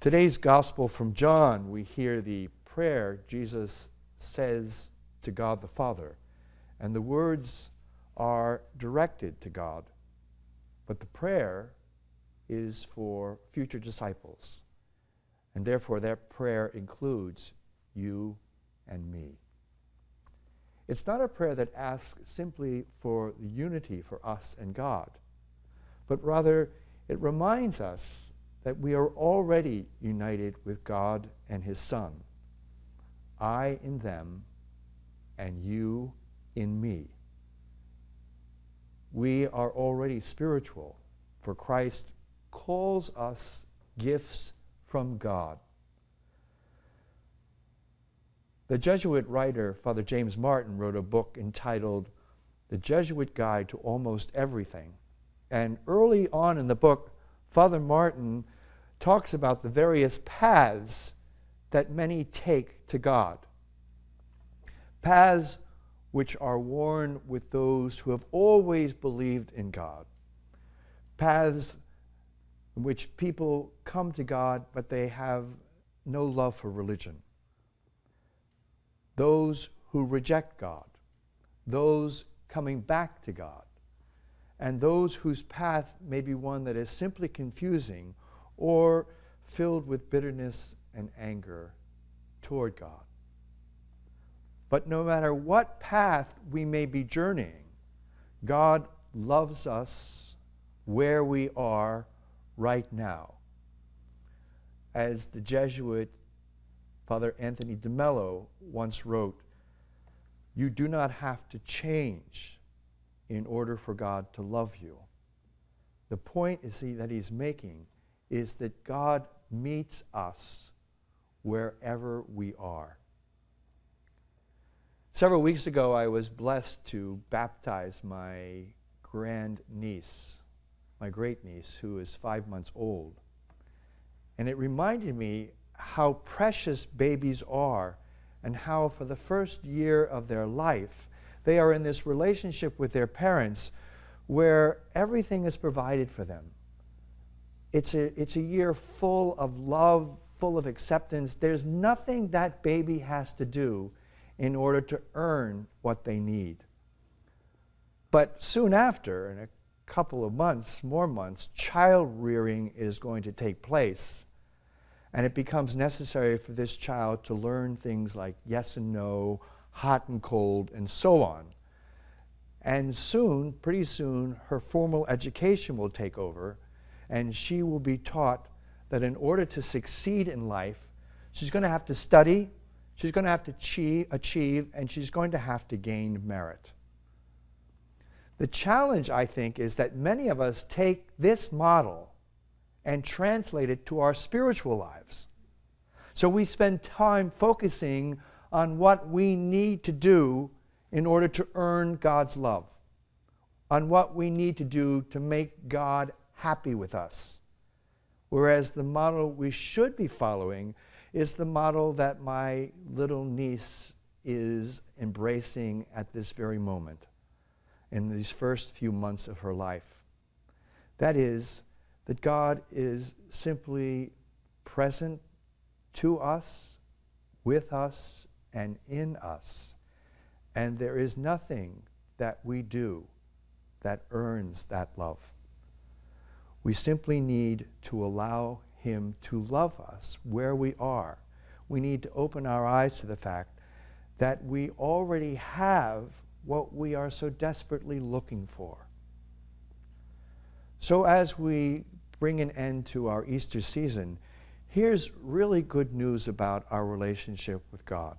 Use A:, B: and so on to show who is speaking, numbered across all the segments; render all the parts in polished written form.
A: Today's Gospel from John, we hear the prayer Jesus says to God the Father, and the words are directed to God, but the prayer is for future disciples, and therefore that prayer includes you and me. It's not a prayer that asks simply for the unity for us and God, but rather it reminds us that we are already united with God and His Son. I in them, and you in me. We are already spiritual, for Christ calls us gifts from God. The Jesuit writer, Father James Martin, wrote a book entitled The Jesuit Guide to Almost Everything. And early on in the book, Father Martin talks about the various paths that many take to God. Paths which are worn with those who have always believed in God. Paths in which people come to God, but they have no love for religion. Those who reject God. Those coming back to God. And those whose path may be one that is simply confusing or filled with bitterness and anger toward God. But no matter what path we may be journeying, God loves us where we are right now. As the Jesuit Father Anthony de Mello once wrote, "You do not have to change in order for God to love you." The point that he's making is that God meets us wherever we are. Several weeks ago, I was blessed to baptize my grandniece, my great niece, who is 5 months old. And it reminded me how precious babies are and how for the first year of their life, they are in this relationship with their parents where everything is provided for them. It's a year full of love, full of acceptance. There's nothing that baby has to do in order to earn what they need. But soon after, in a couple of months, more months, child rearing is going to take place. And it becomes necessary for this child to learn things like yes and no, hot and cold, and so on. And soon, pretty soon, her formal education will take over, and she will be taught that in order to succeed in life, she's going to have to study, she's going to have to achieve, and she's going to have to gain merit. The challenge, I think, is that many of us take this model and translate it to our spiritual lives. So we spend time focusing on what we need to do in order to earn God's love, on what we need to do to make God happy with us. Whereas the model we should be following is the model that my little niece is embracing at this very moment, in these first few months of her life. That is, that God is simply present to us, with us, and in us. And there is nothing that we do that earns that love. We simply need to allow Him to love us where we are. We need to open our eyes to the fact that we already have what we are so desperately looking for. So as we bring an end to our Easter season, here's really good news about our relationship with God.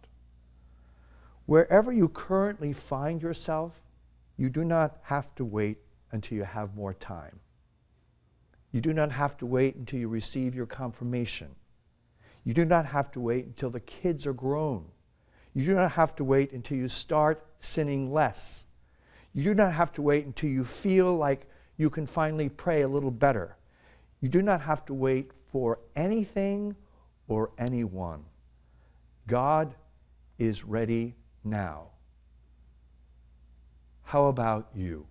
A: Wherever you currently find yourself, you do not have to wait until you have more time. You do not have to wait until you receive your confirmation. You do not have to wait until the kids are grown. You do not have to wait until you start sinning less. You do not have to wait until you feel like you can finally pray a little better. You do not have to wait for anything or anyone. God is ready now. How about you?